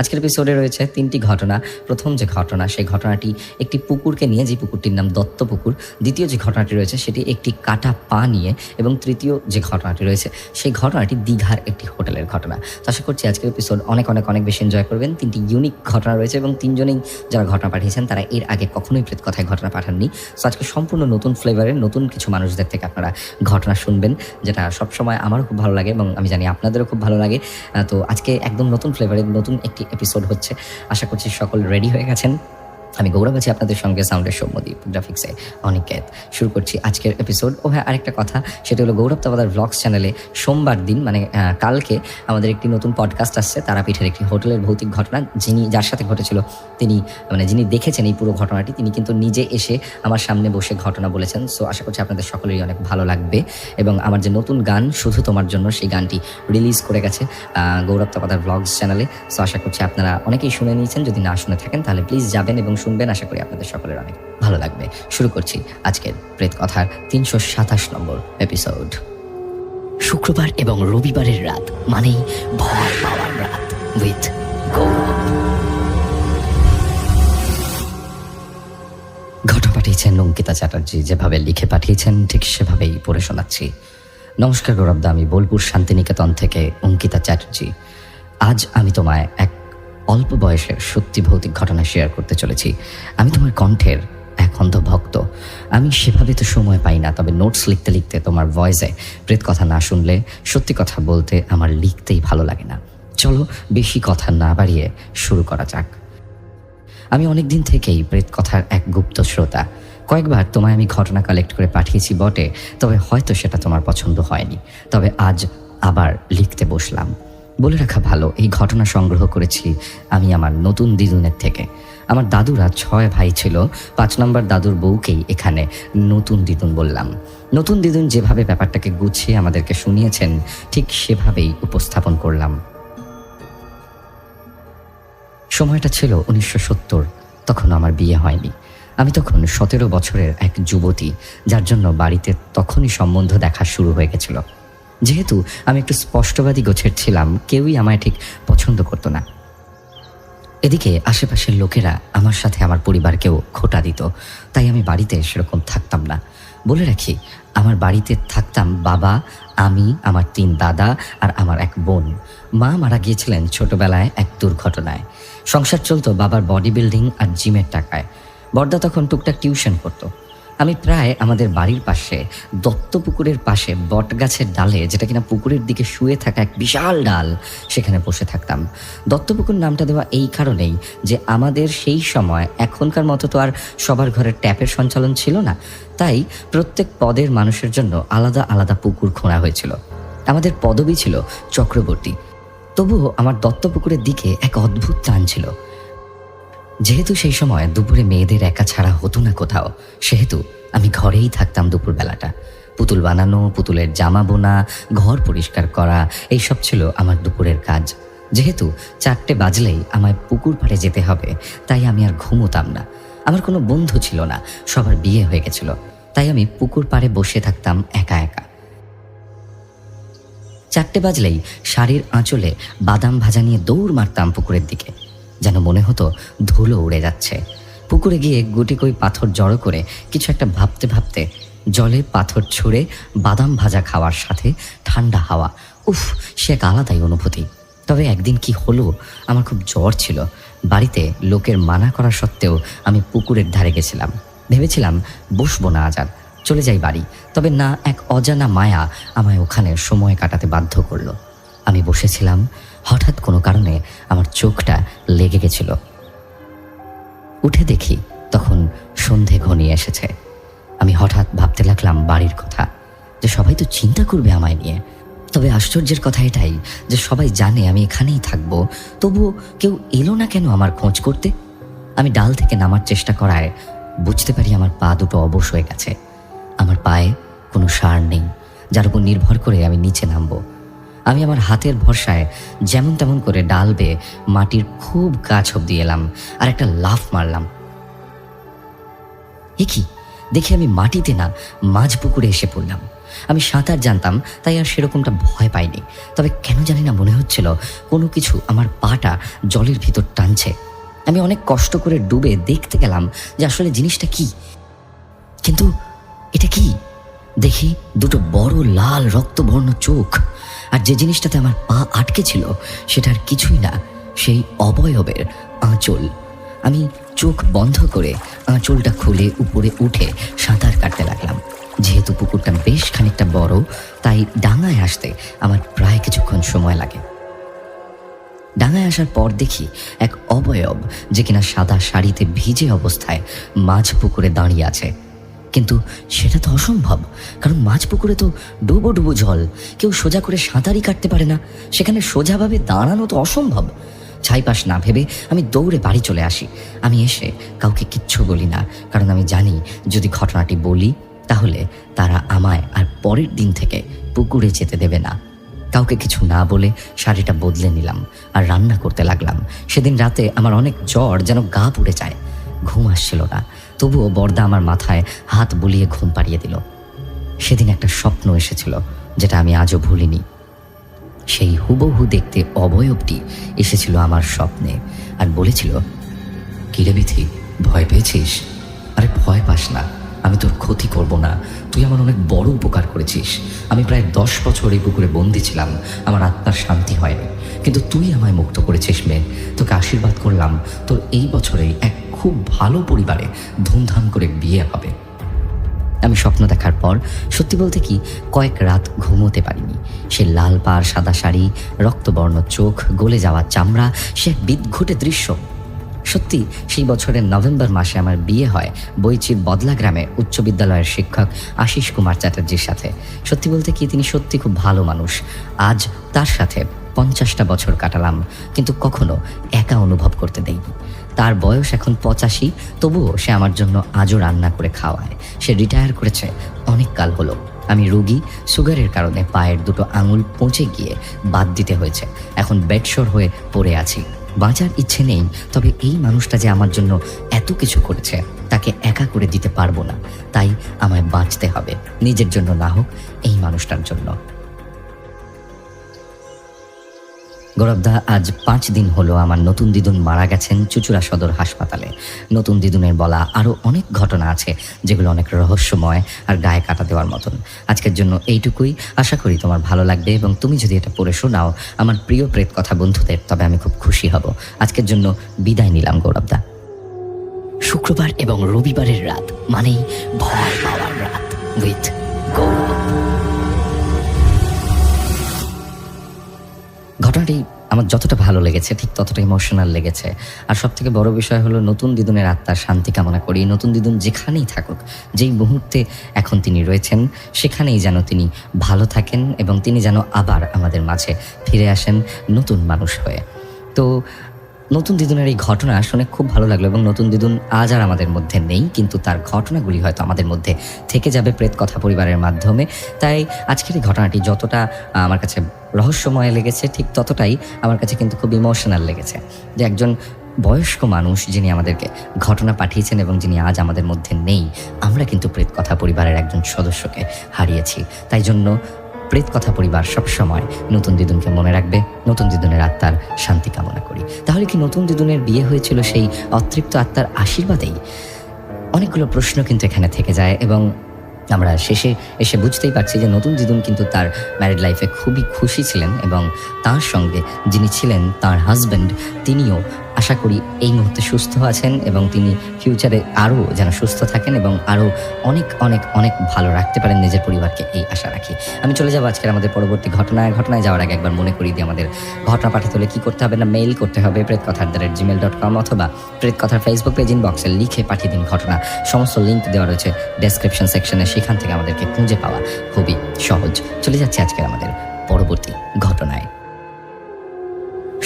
আজকের এপিসোডে রয়েছে 3টি ঘটনা। প্রথম যে ঘটনা, সেই ঘটনাটি একটি পুকুরকে নিয়ে, যে পুকুরটির নাম দত্ত পুকুর। দ্বিতীয় যে ঘটনাটি রয়েছে সেটি একটি কাটা পা নিয়ে, এবং তৃতীয় যে ঘটনাটি রয়েছে সেই ঘটনাটি দীঘার একটি হোটেলের ঘটনা। তো আশা করছি আজকের এপিসোড অনেক বেশি এনজয় করবেন। 3টি ইউনিক ঘটনা রয়েছে এবং 3জনেই যারা ঘটনা পাঠিয়েছেন তারা এর আগে কখনোই প্রেত কথায় ঘটনা পাঠাননি। তো আজকে সম্পূর্ণ নতুন ফ্লেভারের নতুন কিছু মানুষদের থেকে আপনারা ঘটনা শুনবেন, যেটা সবসময় আমারও খুব ভালো লাগে এবং আমি জানি আপনাদেরও খুব ভালো লাগে। তো আজকে একদম নতুন ফ্লেভারের নতুন একটি এপিসোড হচ্ছে। আশা করছি সকল রেডি হয়ে গেছেন। আমি গৌরব আছি আপনাদের সঙ্গে, সাউন্ডের সৌম্যদীপ, গ্রাফিক্সে অনিকেত। শুরু করছি আজকের এপিসোড। ও হ্যাঁ, আরেকটা কথা, সেটা হলো গৌরব তাবাদার ব্লগস চ্যানেলে সোমবার দিন মানে কালকে আমাদের একটি নতুন পডকাস্ট আসছে, তারাপীঠের একটি হোটেলের ভৌতিক ঘটনা। যার সাথে ঘটেছিল তিনি যিনি দেখেছেন এই পুরো ঘটনাটি, তিনি কিন্তু নিজে এসে আমার সামনে বসে ঘটনা বলেছেন। সো আশা করছি আপনাদের সকলেরই অনেক ভালো লাগবে। এবং আমার যে নতুন গান শুধু তোমার জন্য, সেই গানটি রিলিজ করে গেছে গৌরব তাবাদার ব্লগস চ্যানেলে। সো আশা করছি আপনারা অনেকেই শুনে নিয়েছেন, যদি না শুনে থাকেন তাহলে প্লিজ যাবেন এবং শুনবেন। আশা করি আপনাদের সকলের অনেক ভালো লাগবে। শুরু করছি আজকের প্রেত কথার 327 নম্বর এপিসোড। শুক্রবার এবং রবিবারের রাত মানেই ভয় পাওয়ার রাত উইথ গৌরব। ঘটনা পাঠিয়েছেন অঙ্কিতা চ্যাটার্জি। যেভাবে লিখে পাঠিয়েছেন ঠিক সেভাবেই পড়ে শোনাচ্ছি। নমস্কার গৌরবদা, আমি বোলপুর শান্তিনিকেতন থেকে অঙ্কিতা চ্যাটার্জি। আজ আমি তোমায় এক অল্প বয়সের সত্যি ভৌতিক ঘটনা শেয়ার করতে চলেছি। আমি তোমার কণ্ঠের এক অন্ধ ভক্ত। আমি সেভাবে তো সময় পাই না, তবে নোটস লিখতে লিখতে তোমার ভয়েসে প্রেত কথা না শুনলে সত্যি কথা বলতে আমার লিখতেই ভালো লাগে না। চলো বেশি কথা না বাড়িয়ে শুরু করা যাক। আমি অনেক দিন থেকেই প্রেত কথার এক গুপ্ত শ্রোতা। কয়েকবার তোমায় আমি ঘটনা কালেক্ট করে পাঠিয়েছি বটে, তবে হয়তো সেটা তোমার পছন্দ হয়নি। তবে আজ আবার লিখতে বসলাম। বলে রাখা ভালো, এই ঘটনা সংগ্রহ করেছি আমি আমার নতুন দিদুনের থেকে। আমার দাদুরা 6 ভাই ছিল, 5 নম্বর দাদুর বউকেই এখানে নতুন দিদুন বললাম। নতুন দিদুন যেভাবে ব্যাপারটাকে গুছিয়ে আমাদেরকে শুনিয়েছেন ঠিক সেভাবেই উপস্থাপন করলাম। সময়টা ছিল 1970। তখন আমার বিয়ে হয়নি। আমি তখন 17 বছরের এক যুবতী, যার জন্য বাড়িতে তখনই সম্বন্ধ দেখা শুরু হয়ে গেছিল। যেহেতু আমি একটু স্পষ্টবাদী গোছের ছিলাম, কেউই আমায় ঠিক পছন্দ করতো না। এদিকে আশেপাশের লোকেরা আমার সাথে আমার পরিবারকেও খোঁটা দিত, তাই আমি বাড়িতে সেরকম থাকতাম না। বলে রাখি, আমার বাড়িতে থাকতাম বাবা, আমি, আমার 3 দাদা আর আমার এক বোন। মা মারা গিয়েছিলেন ছোটবেলায় এক দুর্ঘটনায়। সংসার চলতো বাবার বডি বিল্ডিং আর জিমের টাকায়। বড়দা তখন টুকটাক টিউশন করতো। আমি প্রায় আমাদের বাড়ির পাশে দত্তপুকুরের পাশে বটগাছের ডালে, যেটা কিনা পুকুরের দিকে শুয়ে থাকা এক বিশাল ডাল, সেখানে বসে থাকতাম। দত্তপুকুর নামটা দেওয়া এই কারণেই যে আমাদের সেই সময় এখনকার মতো তো আর সবার ঘরে ট্যাপের সঞ্চালন ছিল না, তাই প্রত্যেক পদের মানুষের জন্য আলাদা আলাদা পুকুর খোঁড়া হয়েছিল। আমাদের পদবি ছিল চক্রবর্তী। তবুও আমার দত্তপুকুরের দিকে এক অদ্ভুত টান ছিল। যেহেতু সেই সময় দুপুরে মেয়েদের একা ছাড়া হতো না কোথাও, সেহেতু আমি ঘরেই থাকতাম দুপুরবেলাটা। পুতুল বানানো, পুতুলের জামা বোনা, ঘর পরিষ্কার করা, এইসব ছিল আমার দুপুরের কাজ। যেহেতু 4টে বাজলেই আমায় পুকুর পাড়ে যেতে হবে, তাই আমি আর ঘুমোতাম না। আমার কোনো বন্ধু ছিল না, সবার বিয়ে হয়ে গেছিল, তাই আমি পুকুর পাড়ে বসে থাকতাম একা একা। 4টে বাজলেই শাড়ির আঁচলে বাদাম ভাজা নিয়ে দৌড় মারতাম পুকুরের দিকে, যেন মনে হতো ধুলো উড়ে যাচ্ছে। পুকুরে গিয়ে গুটিকই পাথর জড়ো করে কিছু একটা ভাবতে ভাবতে জলে পাথর ছুঁড়ে বাদাম ভাজা খাওয়ার সাথে ঠান্ডা হাওয়া, উফ, সে এক আলাদাই অনুভূতি। তবে একদিন কি হলো, আমার খুব জ্বর ছিল। বাড়িতে লোকের মানা করা সত্ত্বেও আমি পুকুরের ধারে গেছিলাম। ভেবেছিলাম বসবো না, আজ আর চলে যাই বাড়ি। তবে না, এক অজানা মায়া আমায় ওখানে সময় কাটাতে বাধ্য করলো। আমি বসেছিলাম, হঠাৎ কোনো কারণে আমার চোখটা লেগে গেছিল। উঠে দেখি তখন সন্ধে ঘনিয়ে এসেছে। আমি হঠাৎ ভাবতে লাগলাম বাড়ির কথা, যে সবাই তো চিন্তা করবে আমায় নিয়ে। তবে আশ্চর্যের কথা এটাই যে সবাই জানে আমি এখানেই থাকবো, তবুও কেউ এলো না কেন আমার খোঁজ করতে। আমি ডাল থেকে নামার চেষ্টা করায় বুঝতে পারি আমার পা দুটো অবশ হয়ে গেছে। আমার পায়ে কোনো সার নেই, যার উপর নির্ভর করে আমি নিচে নামবো। আমি আমার হাতের ভরসায় যেমন তেমন করে ডাল বেয়ে মাটির খুব কাছ অব্দি এলাম আর একটা লাফ মারলাম। এ কি দেখি, আমি মাটিতে না মাঝ পুকুরে এসে পড়লাম। আমি সাঁতার জানতাম, তাই আর সেরকমটা ভয় পাইনি। তবে কেন জানি না মনে হচ্ছিল কোনো কিছু আমার পাটা জলের ভিতর টানছে। আমি অনেক কষ্ট করে ডুবে দেখতে গেলাম যে আসলে জিনিসটা কি। কিন্তু এটা কি? দেখি দুটো বড় লাল রক্তবর্ণ চোখ, আর যে জিনিসটাতে আমার পা আটকে ছিল সেটা আর কিছুই না, সেই অবয়বের আঁচল। আমি চোখ বন্ধ করে আঁচলটা খুলে উপরে উঠে সাঁতার কাটতে লাগলাম। যেহেতু পুকুরটা বেশ খানিকটা বড়, তাই ডাঙায় আসতে আমার প্রায় কিছুক্ষণ সময় লাগে। ডাঙায় আসার পর দেখি এক অবয়ব, যে কিনা সাদা শাড়িতে ভিজে অবস্থায় মাঝ পুকুরে দাঁড়িয়ে আছে। কিন্তু সেটা তো অসম্ভব, কারণ মাঝ পুকুরে তো ডুবো ডুবো জল, কেউ সোজা করে সাঁতারই কাটতে পারে না, সেখানে সোজাভাবে দাঁড়ানো তো অসম্ভব। ছাইপাশ না ভেবে আমি দৌড়ে বাড়ি চলে আসি। আমি এসে কাউকে কিচ্ছু বলি না, কারণ আমি জানি যদি ঘটনাটি বলি তাহলে তারা আমায় আর পরের দিন থেকে পুকুরে যেতে দেবে না। কাউকে কিছু না বলে শাড়িটা বদলে নিলাম আর রান্না করতে লাগলাম। সেদিন রাতে আমার অনেক জ্বর, যেন গা পুড়ে যায়। ঘুম আসছিল না, তবুও বর্দা আমার মাথায় হাত বুলিয়ে ঘুম পাড়িয়ে দিল। সেদিন একটা স্বপ্ন এসেছিল যেটা আমি আজও ভুলিনি। সেই হুবহু দেখতে অবয়বটি এসেছিল আমার স্বপ্নে আর বলেছিল, কিরে বিথি, ভয় পেয়েছিস? আরে ভয় পাস না, আমি তোর ক্ষতি করব না। তুই আমার অনেক বড় উপকার করেছিস। আমি প্রায় 10 বছর এই পুকুরে বন্দি ছিলাম, আমার আত্মার শান্তি হয়নি, কিন্তু তুই আমায় মুক্ত করেছিস মেয়ে। তোকে আশীর্বাদ করলাম, তোর এই বছরেই এক খুব ভালো পরিবারে ধুমধাম করে বিয়ে হবে। আমি স্বপ্ন দেখার পর সত্যি বলতে কি কয়েক রাত ঘুমোতে পারিনি। সে লাল পাড়, সাদা শাড়ি, রক্তবর্ণ চোখ, গলে যাওয়া চামড়া, সে এক বিদঘুটে দৃশ্য। সত্যি সেই বছরের নভেম্বর মাসে আমার বিয়ে হয় বইচির বদলা গ্রামে উচ্চ বিদ্যালয়ের শিক্ষক আশিস কুমার চ্যাটার্জির সাথে। সত্যি বলতে কি তিনি সত্যি খুব ভালো মানুষ। আজ তার সাথে 50টা বছর কাটালাম, কিন্তু কখনো একা অনুভব করতে দেইনি। তার বয়স এখন 85, তবুও সে আমার জন্য আজও রান্না করে খাওয়ায়। সে রিটায়ার করেছে অনেক কাল হলো। আমি রোগী, সুগারের কারণে পায়ের দুটো আঙুল পচে গিয়ে বাদ দিতে হয়েছে। এখন বেডশোর হয়ে পড়ে আছি। বাঁচার ইচ্ছে নেই, তবে এই মানুষটা যে আমার জন্য এত কিছু করেছে তাকে একা করে দিতে পারবো না। তাই আমায় বাঁচতে হবে, নিজের জন্য না হোক এই মানুষটার জন্য। গৌরবদা, আজ 5 দিন হলো আমার নতুন দিদুন মারা গেছেন চুঁচুড়া সদর হাসপাতালে। নতুন দিদুনের বলা আরও অনেক ঘটনা আছে যেগুলো অনেক রহস্যময় আর গায়ে কাটা দেওয়ার মতন। আজকের জন্য এইটুকুই। আশা করি তোমার ভালো লাগবে, এবং তুমি যদি এটা পড়ে শোনাও আমার প্রিয় প্রেত কথা বন্ধুদের, তবে আমি খুব খুশি হব। আজকের জন্য বিদায় নিলাম গৌরবদা। শুক্রবার এবং রবিবারের রাত মানেই ভয় পাওয়ার রাত উইথ গৌরব। ঘটনাটি আমার যতটা ভালো লেগেছে ঠিক ততটা ইমোশনাল লেগেছে। আর সব থেকে বড় বিষয় হলো নতুন দিদুনের আত্মার শান্তি কামনা করি। নতুন দিদুন যেখানেই থাকুক, যেই মুহূর্তে এখন তিনি রয়েছেন সেখানেই যেন তিনি ভালো থাকেন, এবং তিনি যেন আবার আমাদের মাঝে ফিরে আসেন নতুন মানুষ হয়ে। তো নতুন দিদুনের এই ঘটনা শুনে খুব ভালো লাগলো, এবং নতুন দিদুন আজ আর আমাদের মধ্যে নেই, কিন্তু তার ঘটনাগুলি হয়তো আমাদের মধ্যে থেকে যাবে প্রেত কথা পরিবারের মাধ্যমে। তাই আজকের এই ঘটনাটি যতটা আমার কাছে রহস্যময় লেগেছে ঠিক ততটাই আমার কাছে কিন্তু খুব ইমোশনাল লেগেছে, যে একজন বয়স্ক মানুষ যিনি আমাদেরকে ঘটনা পাঠিয়েছেন এবং যিনি আজ আমাদের মধ্যে নেই, আমরা কিন্তু প্রেত কথা পরিবারের একজন সদস্যকে হারিয়েছি। তাই জন্য প্রেত কথা পরিবার সবসময় নতুন দিদুনকে মনে রাখবে, নতুন দিদুনের আত্মার শান্তি কামনা করি। তাহলে কি নতুন দিদুনের বিয়ে হয়েছিল সেই অতৃপ্ত আত্মার আশীর্বাদেই? অনেকগুলো প্রশ্ন কিন্তু এখানে থেকে যায়, এবং আমরা শেষে এসে বুঝতেই পারছি যে নতুন দিদুন কিন্তু তার ম্যারিড লাইফে খুবই খুশি ছিলেন, এবং তার সঙ্গে যিনি ছিলেন তার হাজব্যান্ড, তিনিও আশা করি এই মুহূর্তে সুস্থ আছেন, এবং তিনি ফিউচারে আরও যেন সুস্থ থাকেন এবং আরও অনেক অনেক অনেক ভালো রাখতে পারেন নিজের পরিবারকে, এই আশা রাখি। আমি চলে যাবো আজকের আমাদের পরবর্তী ঘটনায় যাওয়ার আগে একবার মনে করিয়ে দিয়ে আমাদের ঘটনা পাঠাতে হলে কী করতে হবে না, মেইল করতে হবে pretkothar@gmail.com, অথবা প্রেতকথার ফেসবুক পেজ ইনবক্সে লিখে পাঠিয়ে দিন ঘটনা। সমস্ত লিঙ্ক দেওয়া রয়েছে ডেসক্রিপশন সেকশনে, সেখান থেকে আমাদেরকে খুঁজে পাওয়া খুবই সহজ। চলে যাচ্ছে আজকের আমাদের পরবর্তী ঘটনায়।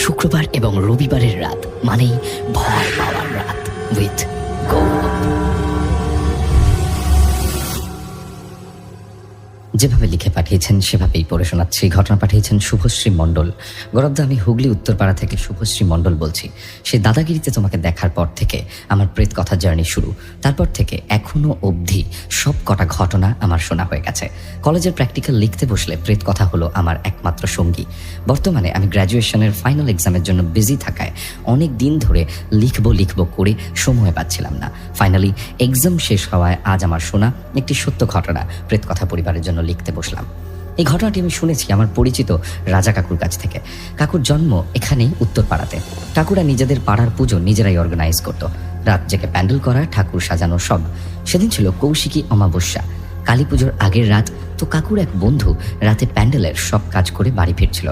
শুক্রবার এবং রবিবারের রাত মানেই ভয় পাওয়ার রাত উইথ গৌরব। যেভাবে লিখে পাঠিয়েছেন সেভাবেই পড়ে শোনাচ্ছি। ঘটনা পাঠিয়েছেন শুভশ্রী মণ্ডল। গৌরবদা, আমি হুগলি উত্তরপাড়া থেকে শুভশ্রী মণ্ডল বলছি। সে দাদাগিরিতে তোমাকে দেখার পর থেকে আমার প্রেত কথা জার্নি শুরু। তারপর থেকে এখনও অবধি সব কটা ঘটনা আমার শোনা হয়ে গেছে। কলেজের প্র্যাকটিক্যাল লিখতে বসলে প্রেত কথা হলো আমার একমাত্র সঙ্গী। বর্তমানে আমি গ্র্যাজুয়েশনের ফাইনাল এক্সামের জন্য বিজি থাকায় অনেক দিন ধরে লিখব করে সময় পাচ্ছিলাম না। ফাইনালি এক্সাম শেষ হওয়ায় আজ আমার শোনা একটি সত্য ঘটনা প্রেত কথা পরিবারের জন্য লিখতে বসলাম। এই ঘটনাটি আমি শুনেছি আমার পরিচিত রাজা কাকুর কাছ থেকে। কাকুর জন্ম এখানেই উত্তরপাড়াতে। কাকুরা নিজেদের পাড়ার পুজো নিজেরাই অর্গানাইজ করত। রাত জেগে প্যান্ডেল করা, ঠাকুর সাজানো সব। সেদিন ছিল কৌশিকী অমাবস্যা, কালী পুজোর আগের রাত। তো কাকুর এক বন্ধু রাতে প্যান্ডেলের সব কাজ করে বাড়ি ফিরছিল।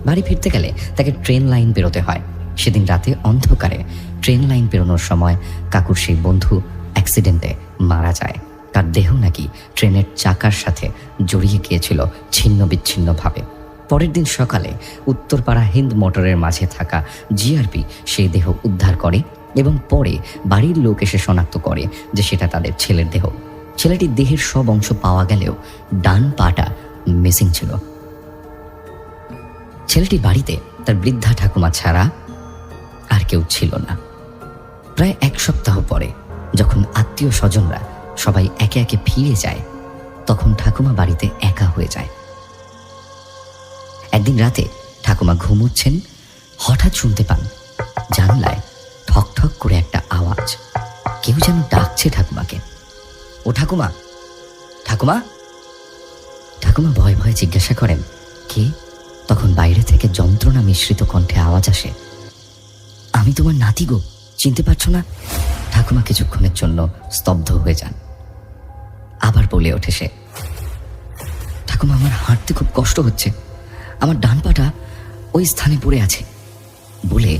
বাড়ি ফিরতে গেলে তাকে ট্রেন লাইন পেরোতে হয়। সেদিন রাতে অন্ধকারে ট্রেন লাইন পেরোনোর সময় কাকুর সেই বন্ধু অ্যাক্সিডেন্টে মারা যায়। তার দেহ নাকি ট্রেনের চাকার সাথে জড়িয়ে গিয়েছিল ছিন্ন বিচ্ছিন্নভাবে। পরের দিন সকালে উত্তরপাড়া হিন্দ মোটরের মাঝে থাকা জিআরপি সেই দেহ উদ্ধার করে এবং পরে বাড়ির লোক এসে শনাক্ত করে যে সেটা তাদের ছেলের দেহ। ছেলেটির দেহের সব অংশ পাওয়া গেলেও ডান পাটা মিসিং ছিল। ছেলেটির বাড়িতে তার বৃদ্ধা ঠাকুমা ছাড়া আর কেউ ছিল না। প্রায় এক সপ্তাহ পরে যখন আত্মীয় স্বজনরা সবাই একে একে ফিরে যায়, তখন ঠাকুমা বাড়িতে একা হয়ে যায়। একদিন রাতে ঠাকুমা ঘুমোচ্ছেন, হঠাৎ শুনতে পান জানলায় ঠক ঠক করে একটা আওয়াজ। কেউ যেন ডাকছে ঠাকুমাকে। ও ঠাকুমা, ঠাকুমা। ঠাকুমা ভয়ে ভয়ে জিজ্ঞাসা করেন, কে? তখন বাইরে থেকে যন্ত্রণা মিশ্রিত কণ্ঠে আওয়াজ আসে, আমি তোমার নাতি গো, চিনতে পারছো না? ঠাকুমা কিছুক্ষণের জন্য স্তব্ধ হয়ে যান। আবার বলে ওঠে সে, ঠাকুমা, আমার হাঁটতে খুব কষ্ট হচ্ছে, আমার ডান পাটা ওই স্থানে পড়ে আছে। বলে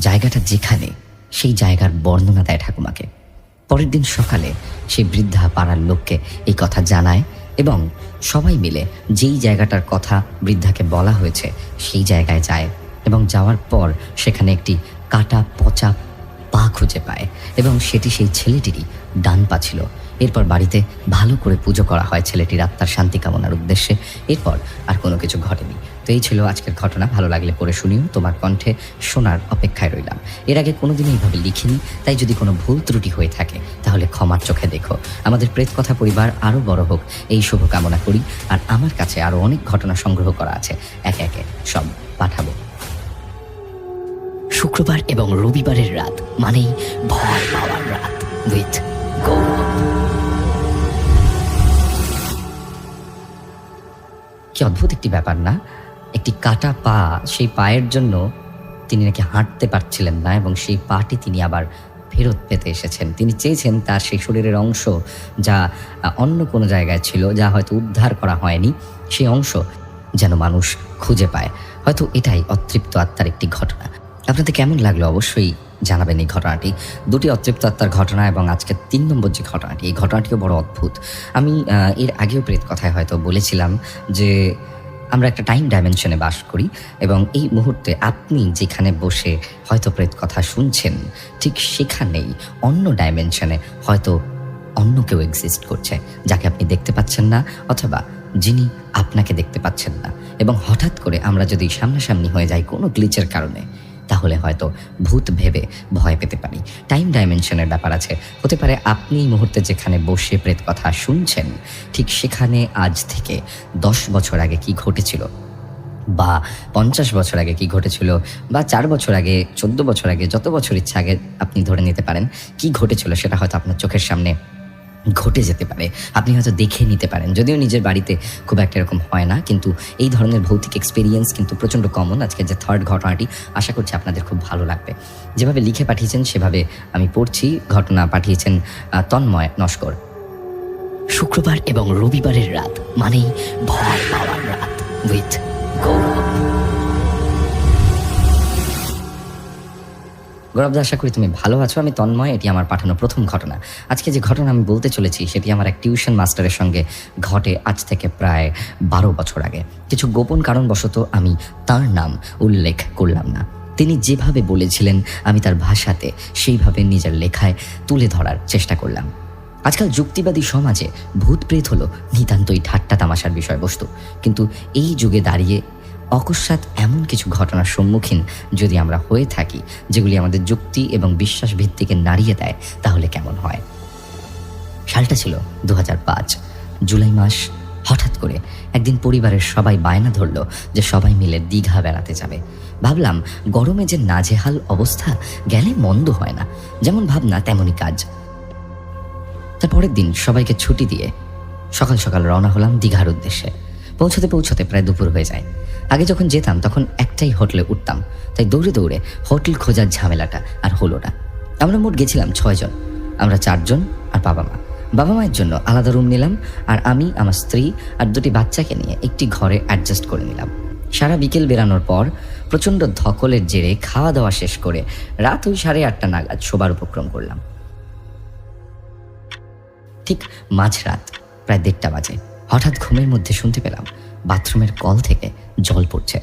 জায়গাটা যেখানে সেই জায়গার বর্ণনা দেয় ঠাকুমাকে। পরের দিন সকালে সেই বৃদ্ধা পাড়ার লোককে এই কথা জানায় এবং সবাই মিলে যেই জায়গাটার কথা বৃদ্ধাকে বলা হয়েছে সেই জায়গায় যায় এবং যাওয়ার পর সেখানে একটি কাটা পচা পা খুঁজে পায় এবং সেটি সেই ছেলেটিরই ডান পা ছিল। এরপর বাড়িতে ভালো করে পুজো করা হয় ছেলেটির আত্মার শান্তি কামনার উদ্দেশ্যে। এরপর আর কোনো কিছু ঘটেনি। তো এই ছিল আজকের ঘটনা। ভালো লাগলে পড়ে শুনিও, তোমার কণ্ঠে শোনার অপেক্ষায় রইলাম। এর আগে কোনোদিনই এইভাবে লিখিনি, তাই যদি কোনো ভুল ত্রুটি হয়ে থাকে তাহলে ক্ষমার চোখে দেখো। আমাদের প্রেত কথা পরিবার আরও বড় হোক এই শুভ কামনা করি। আর আমার কাছে আরও অনেক ঘটনা সংগ্রহ করা আছে, একে একে সব পাঠাবো। শুক্রবার এবং রবিবারের রাত মানেই ভয় পাওয়ার রাত উইথ গৌরব। কি অদ্ভুত একটি ব্যাপার না? একটি কাটা পা, সেই পায়ের জন্য তিনি নাকি হাঁটতে পারছিলেন না এবং সেই পাটি তিনি আবার ফেরত পেতে এসেছেন। তিনি চেয়েছেন তার সেই শরীরের অংশ যা অন্য কোনো জায়গায় ছিল, যা হয়তো উদ্ধার করা হয়নি, সেই অংশ যেন মানুষ খুঁজে পায়। হয়তো এটাই অতৃপ্ত আত্মার একটি ঘটনা। আপনাদের কেমন লাগলো অবশ্যই জানাবেন এই ঘটনাটি। দুটি অতৃপ্ত আত্মার ঘটনা এবং আজকে 3 নম্বর যে ঘটনাটি, এই ঘটনাটিও বড় অদ্ভুত। আমি এর আগেও প্রেত কথায় হয়তো বলেছিলাম যে আমরা একটা টাইম ডাইমেনশনে বাস করি এবং এই মুহূর্তে আপনি যেখানে বসে হয়তো প্রেত কথা শুনছেন, ঠিক সেখানেই অন্য ডাইমেনশনে হয়তো অন্য কেউ এক্সিস্ট করছে, যাকে আপনি দেখতে পাচ্ছেন না অথবা যিনি আপনাকে দেখতে পাচ্ছেন না। এবং হঠাৎ করে আমরা যদি সামনাসামনি হয়ে যাই কোনো গ্লিচের কারণে, তাহলে হয়তো ভূত ভেবে ভয় পেতে পারি। টাইম ডাইমেনশনের ব্যাপার আছে। হতে পারে আপনি এই মুহূর্তে যেখানে বসে প্রেত কথা শুনছেন, ঠিক সেখানে আজ থেকে 10 বছর আগে কি ঘটেছিল, বা 50 বছর আগে কি ঘটেছিল, বা 4 বছর আগে, 14 বছর আগে, যত বছর ইচ্ছা আগে আপনি ধরে নিতে পারেন, কি ঘটেছিল সেটা হয়তো আপনার চোখের সামনে ঘটে যেতে পারে। আপনি হয়তো দেখে নিতে পারেন। যদিও নিজের বাড়িতে খুব একটা এরকম হয় না, কিন্তু এই ধরনের ভৌতিক এক্সপিরিয়েন্স কিন্তু প্রচণ্ড কমন। আজকে যে 3rd ঘটনাটি, আশা করছি আপনাদের খুব ভালো লাগবে। যেভাবে লিখে পাঠিয়েছেন সেভাবে আমি পড়ছি। ঘটনা পাঠিয়েছেন তন্ময় নস্কর। শুক্রবার এবং রবিবারের রাত মানেই ভয় পাওয়ার রাত উইথ গৌরব। গৌরবদা, আশা করি তুমি ভালো আছো। আমি তন্ময়, এটি আমার পাঠানো প্রথম ঘটনা। আজকে যে ঘটনা আমি বলতে চলেছি সেটি আমার এক টিউশন মাস্টারের সঙ্গে ঘটে আজ থেকে প্রায় 12 বছর আগে। কিছু গোপন কারণবশত আমি তার নাম উল্লেখ করলাম না। তিনি যেভাবে বলেছিলেন আমি তার ভাষাতে সেইভাবে নিজের লেখায় তুলে ধরার চেষ্টা করলাম। আজকাল যুক্তিবাদী সমাজে ভূত প্রেত হলো নিতান্তই ঠাট্টা তামাশার বিষয়বস্তু, কিন্তু এই যুগে দাঁড়িয়ে অকস্মাৎ এমন কিছু ঘটনার সম্মুখীন যদি আমরা হয়ে থাকি যেগুলি আমাদের যুক্তি এবং বিশ্বাস ভিত্তিকে নাড়িয়ে দেয়, তাহলে কেমন হয়। সালটা ছিল 2005 জুলাই মাস। হঠাৎ করে একদিন পরিবারের সবাই বায়না ধরলো যে সবাই মিলে দীঘা বেড়াতে যাবে। ভাবলাম গরমে যে নাজেহাল অবস্থা, গেলে মন্দ হয় না। যেমন ভাবনা তেমনই কাজ। তারপরের দিন সবাইকে ছুটি দিয়ে সকাল সকাল রওনা হলাম দীঘার উদ্দেশ্যে। পৌঁছতে পৌঁছতে প্রায় দুপুর হয়ে যায়। আগে যখন যেতাম তখন একটাই হোটেলে উঠতাম, তাই দৌড়ে দৌড়ে হোটেল খোঁজার ঝামেলাটা আর হলো না। আমরা মোট গেছিলাম 6 জন। আমরা 4 জন আর বাবা মা। বাবা মায়ের জন্য আলাদা রুম নিলাম, আর আমি, আমার স্ত্রী আর 2টি বাচ্চাকে নিয়ে একটি ঘরে অ্যাডজাস্ট করে নিলাম। সারা বিকেল বেরানোর পর প্রচণ্ড ধকলের জেরে খাওয়া দাওয়া শেষ করে রাত ওই 8:30 নাগাদ শোবার উপক্রম করলাম। ঠিক মাঝরাত প্রায় 1:30 বাজে হঠাৎ ঘুমের মধ্যে শুনতে পেলাম বাথরুমের কল থেকে জল পড়ছে।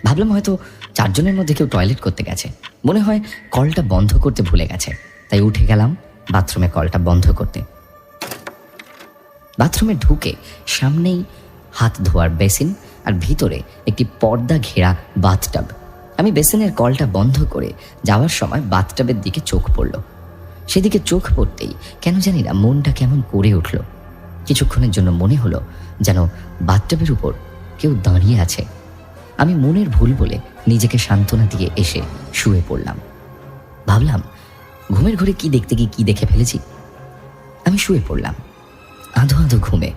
ভাবলাম হয়তো 4 জনের মধ্যে কেউ টয়লেট করতে গেছে, মনে হয় কলটা বন্ধ করতে ভুলে গেছে। তাই উঠে গেলাম বাথরুমে কলটা বন্ধ করতে। বাথরুমে ঢুকে সামনেই হাত ধোয়ার বেসিন আর ভিতরে একটি পর্দা ঘেরা বাথটাব। আমি বেসিনের কলটা বন্ধ করে যাওয়ার সময় বাথটাবের দিকে চোখ পড়ল। সেদিকে চোখ পড়তেই কেন জানি না মনটা কেমন করে উঠল। কিছুক্ষণের জন্য মনে হলো যেন বাথটাবের উপর কেউ দাঁড়িয়ে আছে। আমি মনের ভুল বলে নিজেকে সান্ত্বনা দিয়ে এসে শুয়ে পড়লাম। ভাবলাম ঘুমের ঘরে কি দেখতে গিয়ে কি দেখে ফেলেছি। আমি শুয়ে পড়লাম। আধো আধো ঘুমে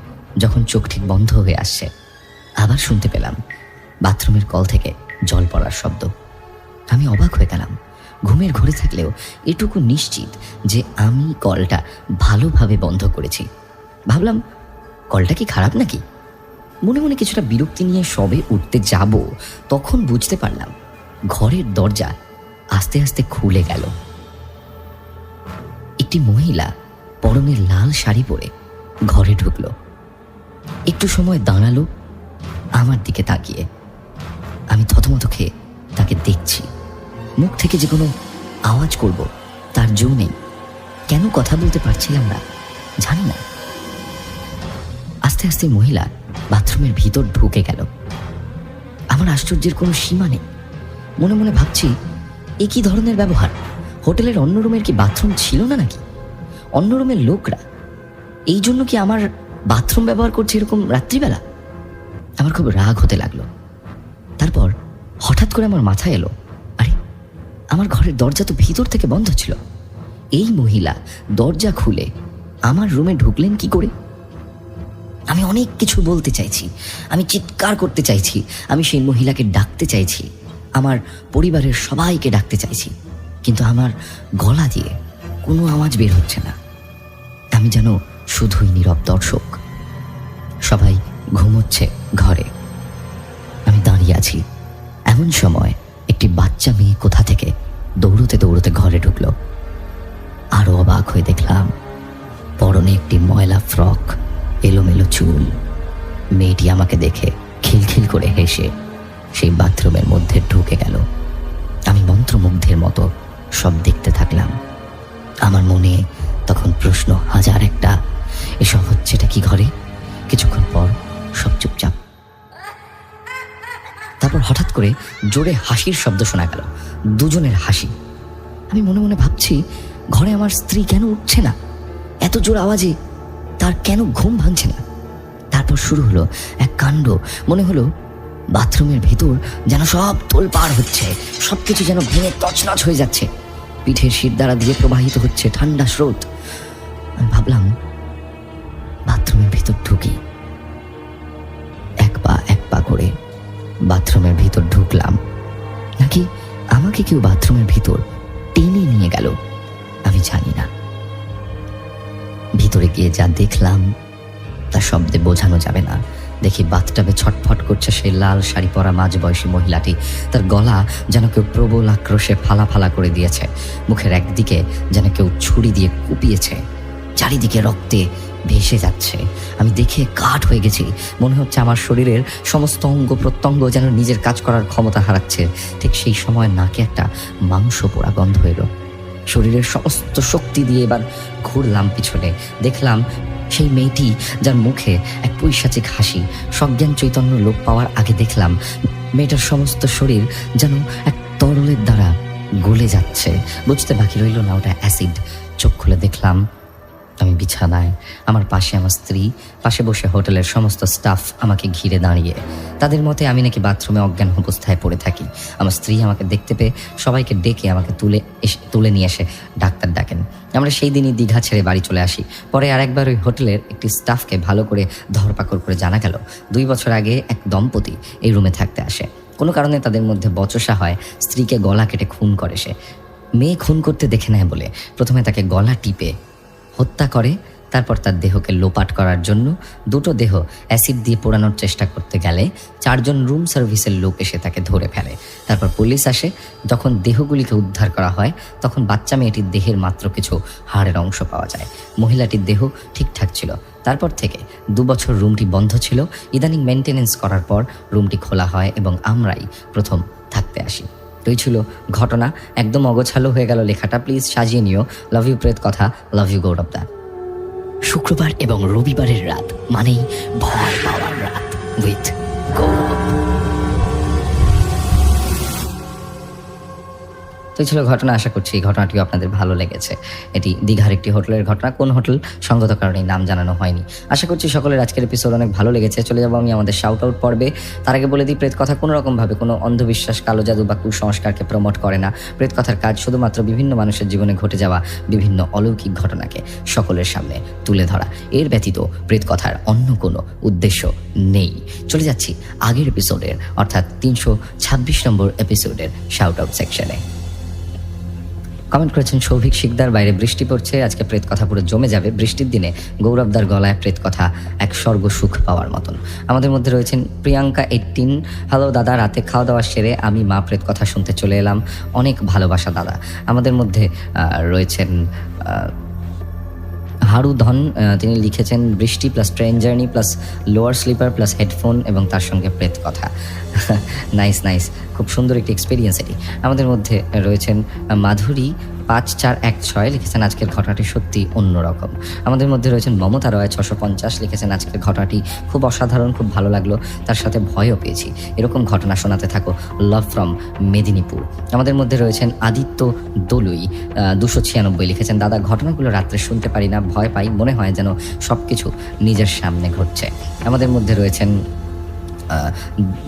যখন চোখ ঠিক বন্ধ হয়ে আসছে, আবার শুনতে পেলাম বাথরুমের কল থেকে জল পড়ার শব্দ। আমি অবাক হয়ে গেলাম। ঘুমের ঘরে থাকলেও এটুকু নিশ্চিত যে আমি কলটা ভালোভাবে বন্ধ করেছি। ভাবলাম কলটা কি খারাপ নাকি। মনে মনে কিছুটা বিরক্তি নিয়ে সবে উঠতে যাব, তখন বুঝতে পারলাম ঘরের দরজা আস্তে আস্তে খুলে গেল। একটি মহিলা পরনে লাল শাড়ি পরে ঘরে ঢুকলো। একটু সময় দাঁড়ালো আমার দিকে তাকিয়ে। আমি থতমত খেয়ে তাকে দেখছি। মুখ থেকে যে কোনো আওয়াজ করব তার জো নেই। কেন কথা বলতে পারছিলাম না জানি না। আস্তে আস্তে মহিলা বাথরুমের ভিতর ঢুকে গেল। আমার আশ্চর্যের কোনো সীমা নেই। মনে মনে ভাবছি এ কি ধরনের ব্যবহার। হোটেলের অন্য রুমের কি বাথরুম ছিল না নাকি? অন্য রুমের লোকরা এই জন্য কি আমার বাথরুম ব্যবহার করছে এরকম রাত্রিবেলা? আমার খুব রাগ হতে লাগলো। তারপর হঠাৎ করে আমার মাথায় এলো, আরে আমার ঘরের দরজা তো ভিতর থেকে বন্ধ ছিল। এই মহিলা দরজা খুলে আমার রুমে ঢুকলেন কি করে? আমি অনেক কিছু বলতে চাইছি, আমি চিৎকার করতে চাইছি, আমি সেই মহিলাকে ডাকতে চাইছি, আমার পরিবারের সবাইকে ডাকতে চাইছি, কিন্তু আমার গলা দিয়ে কোনো আওয়াজ বের হচ্ছে না। আমি যেন শুধুই নীরব দর্শক। সবাই ঘুমোচ্ছে ঘরে, আমি দাঁড়িয়ে আছি। এমন সময় একটি বাচ্চা মেয়ে কোথা থেকে দৌড়তে দৌড়তে ঘরে ঢুকলো। আরো অবাক হয়ে দেখলাম পরনে একটি ময়লা ফ্রক, এলোমেলো চুল। মেয়েটি আমাকে দেখে খিলখিল করে হেসে সেই বাথরুমের মধ্যে ঢুকে গেল। আমি মন্ত্রমুগ্ধের মতো সব দেখতে থাকলাম। আমার মনে তখন প্রশ্ন হাজার একটা, এসব হচ্ছেটা কি ঘরে? কিছুক্ষণ পর সব চুপচাপ। তারপর হঠাৎ করে জোরে হাসির শব্দ শোনা গেল, দুজনের হাসি। আমি মনে মনে ভাবছি ঘরে আমার স্ত্রী কেন উঠছে না? এত জোর আওয়াজে তার কেন ঘুম ভাঙছে না? তারপর শুরু হলো এক কাণ্ড। মনে হলো বাথরুমের ভেতর যেন সব তোলপাড় হচ্ছে, সবকিছু যেন ভেঙে তছনছ হয়ে যাচ্ছে। পিঠের শিরদাঁড়া দিয়ে প্রবাহিত হচ্ছে ঠান্ডা স্রোত। আমি ভাবলাম বাথরুমের ভিতর ঢুকি। এক পা করে বাথরুমের ভিতর ঢুকলাম, নাকি আমাকে কেউ বাথরুমের ভিতর টেনে নিয়ে গেল আমি জানি না। ভিতরে গিয়ে যা দেখলাম তা শব্দে বোঝানো যাবে না। দেখি বাথটাবে ছটফট করছে সেই লাল শাড়ি পরা মাঝবয়সী মহিলাটি। তার গলা যেন কেউ প্রবল আক্রোশে ফালা ফালা করে দিয়েছে। মুখের একদিকে যেন কেউ ছুরি দিয়ে কুপিয়েছে। চারিদিকে রক্তে ভেসে যাচ্ছে। আমি দেখে কাঠ হয়ে গেছি। মনে হচ্ছে আমার শরীরের সমস্ত অঙ্গ প্রত্যঙ্গ যেন নিজের কাজ করার ক্ষমতা হারাচ্ছে। ঠিক সেই সময় নাকে একটা মাংস পোড়া গন্ধ এলো। শরীরের সমস্ত শক্তি দিয়ে এবার ঘুরলাম পিছনে, দেখলাম সেই মেয়েটি যার মুখে এক পৈশাচিক হাসি। সজ্ঞান চৈতন্য লোপ পাওয়ার আগে দেখলাম মেয়েটার সমস্ত শরীর যেন এক তরলের দ্বারা গলে যাচ্ছে। বুঝতে বাকি রইল না ওটা অ্যাসিড। চোখ খুলে দেখলাম আমি বিছানায়, আমার পাশে আমার স্ত্রী, পাশে বসে হোটেলের সমস্ত স্টাফ আমাকে ঘিরে দাঁড়িয়ে। তাদের মতে আমি নাকি বাথরুমে অজ্ঞান অবস্থায় পড়ে থাকি। আমার স্ত্রী আমাকে দেখতে পেয়ে সবাইকে ডেকে আমাকে তুলে নিয়ে এসে ডাক্তার ডাকেন। আমরা সেই দিনই দীঘা ছেড়ে বাড়ি চলে আসি। পরে আরেকবার ওই হোটেলের একটি স্টাফকে ভালো করে ধরপাকড় করে জানা গেল 2 বছর আগে এক দম্পতি এই রুমে থাকতে আসে। কোনো কারণে তাদের মধ্যে বচসা হয়, স্ত্রীকে গলা কেটে খুন করে সে। মেয়ে খুন করতে দেখে নেয় বলে প্রথমে তাকে গলা টিপে হত্যা করে, তারপর তার দেহকে লোপাট করার জন্য 2টো দেহ অ্যাসিড দিয়ে পোড়ানোর চেষ্টা করতে গেলে 4 জন রুম সার্ভিসের লোক এসে তাকে ধরে ফেলে। তারপর পুলিশ আসে। যখন দেহগুলিকে উদ্ধার করা হয় তখন বাচ্চা মেয়েটির দেহের মাত্র কিছু হাড়ের অংশ পাওয়া যায়। মহিলাটির দেহ ঠিকঠাক ছিল। তারপর থেকে 2 বছর রুমটি বন্ধ ছিল। ইদানিং মেনটেনেন্স করার পর রুমটি খোলা হয় এবং আমরাই প্রথম থাকতে আসি। এই ছিল ঘটনা। একদম অগোছালো হয়ে গেল লেখাটা, প্লিজ সাজিয়ে নিও। লাভ ইউ প্রেত কথা, লাভ ইউ গৌরব দা। শুক্রবার এবং রবিবারের রাত মানেই ভয় পাওয়ার রাত উইথ গৌরব। তো এই ছিল ঘটনা। আশা করছি এই ঘটনাটিও আপনাদের ভালো লেগেছে। এটি দীঘার একটি হোটেলের ঘটনা। কোন হোটেল সঙ্গত কারণে নাম জানানো হয়নি। আশা করছি সকলের আজকের এপিসোড অনেক ভালো লেগেছে। চলে যাবো আমি আমাদের শাউট আউট পর্বে। তার আগে বলে দিই, প্রেত কথা কোনো রকমভাবে কোনো অন্ধবিশ্বাস, কালো জাদু বা কুসংস্কারকে প্রমোট করে না। প্রেত কথার কাজ শুধুমাত্র বিভিন্ন মানুষের জীবনে ঘটে যাওয়া বিভিন্ন অলৌকিক ঘটনাকে সকলের সামনে তুলে ধরা। এর ব্যতীত প্রেত কথার অন্য কোনো উদ্দেশ্য নেই। চলে যাচ্ছি আগের এপিসোডের অর্থাৎ 326 নম্বর এপিসোডের শাউট আউট সেকশনে। কমেন্ট করেছেন সৌভিক শিকদার, বাইরে বৃষ্টি পড়ছে, আজকে প্রেত কথা পুরো জমে যাবে। বৃষ্টির দিনে গৌরবদার গলায় প্রেত কথা এক স্বর্গ সুখ পাওয়ার মতন। আমাদের মধ্যে রয়েছেন প্রিয়াঙ্কা 18, হ্যালো দাদা, রাতে খাওয়া দাওয়া সেরে আমি মা প্রেত কথা শুনতে চলে এলাম, অনেক ভালোবাসা দাদা। আমাদের মধ্যে রয়েছেন হারু ধন, তিনি লিখেছেন বৃষ্টি plus train journey plus lower sleeper plus headphone এবং তার সঙ্গে প্রেত কথা। নাইস নাইস, খুব সুন্দর একটি এক্সপিরিয়েন্স এটি। আমাদের মধ্যে রয়েছেন মাধুরী 5416, লিখেছেন আজকের ঘটনাটি সত্যি অন্যরকম। আমাদের মধ্যে রয়েছেন মমতা রয় 650, লিখেছেন আজকের ঘটনাটি খুব অসাধারণ, খুব ভালো লাগলো, তার সাথে ভয়ও পেয়েছি, এরকম ঘটনা শোনাতে থাকো, লাভ ফ্রম মেদিনীপুর। আমাদের মধ্যে রয়েছেন আদিত্য দলুই 296, লিখেছেন দাদা ঘটনাগুলো রাত্রে শুনতে পারি না, ভয় পাই, মনে হয় যেন সব কিছু নিজের সামনে ঘটছে। আমাদের মধ্যে রয়েছেন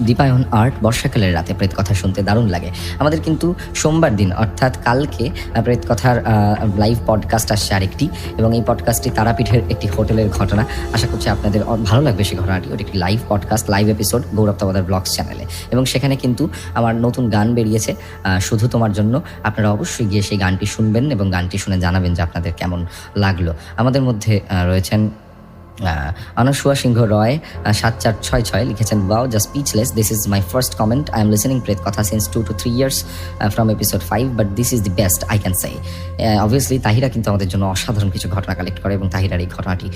দীপায়ন আর্ট, বর্ষাকালের রাতে প্রেত কথা শুনতে দারুণ লাগে। আমাদের কিন্তু সোমবার দিন অর্থাৎ কালকে প্রেত কথার লাইভ পডকাস্ট আসছে আরেকটি, এবং এই পডকাস্টটি তারাপীঠের একটি হোটেলের ঘটনা। আশা করছি আপনাদের ভালো লাগবে সেই ঘটনাটি। ওটি একটি লাইভ পডকাস্ট, লাইভ এপিসোড গৌরব তাওয়াদার ব্লগস চ্যানেলে, এবং সেখানে কিন্তু আমার নতুন গান বেরিয়েছে শুধু তোমার জন্য। আপনারা অবশ্যই গিয়ে সেই গানটি শুনবেন এবং গানটি শুনে জানাবেন যে আপনাদের কেমন লাগলো। আমাদের মধ্যে রয়েছেন Anashua Singh Roy 7466, লিখেছেন wow, just speechless, this is my first comment, I am listening প্রেত কথা since 2 to 3 years from episode 5, but this is the best I can say. Obviously Tahira কিন্তু আমাদের জন্য অসাধারণ কিছু ঘটনা কালেক্ট করে এবং তাহিরার এই ঘটনাটি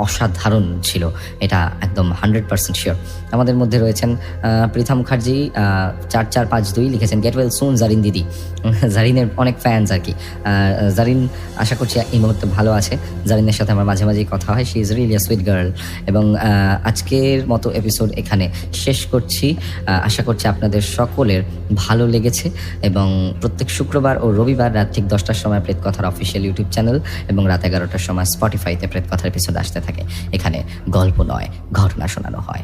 অসাধারণ ছিল, এটা একদম 100% শিওর। আমাদের মধ্যে রয়েছেন পৃথা মুখার্জি 4452, লিখেছেন গেট ওয়েল সুন জারিন দিদি। জারিনের অনেক ফ্যান্স আর কি। জারিন আশা করছি এই মুহূর্তে ভালো আছে। জারিনের সাথে আমার মাঝে মাঝেই কথা হয়, she is really sweet girl. এবং আজকের মতো এপিসোড এখানে শেষ করছি। আশা করছি আপনাদের সকলের ভালো লেগেছে, এবং প্রত্যেক শুক্রবার ও রবিবার রাত ঠিক 10টার সময় প্রেত কথার অফিসিয়াল ইউটিউব চ্যানেল এবং রাত 11টার সময় স্পটিফাইতে প্রেত কথার এপিসোড আসতে থাকে। এখানে গল্প নয়, ঘটনা শোনানো হয়।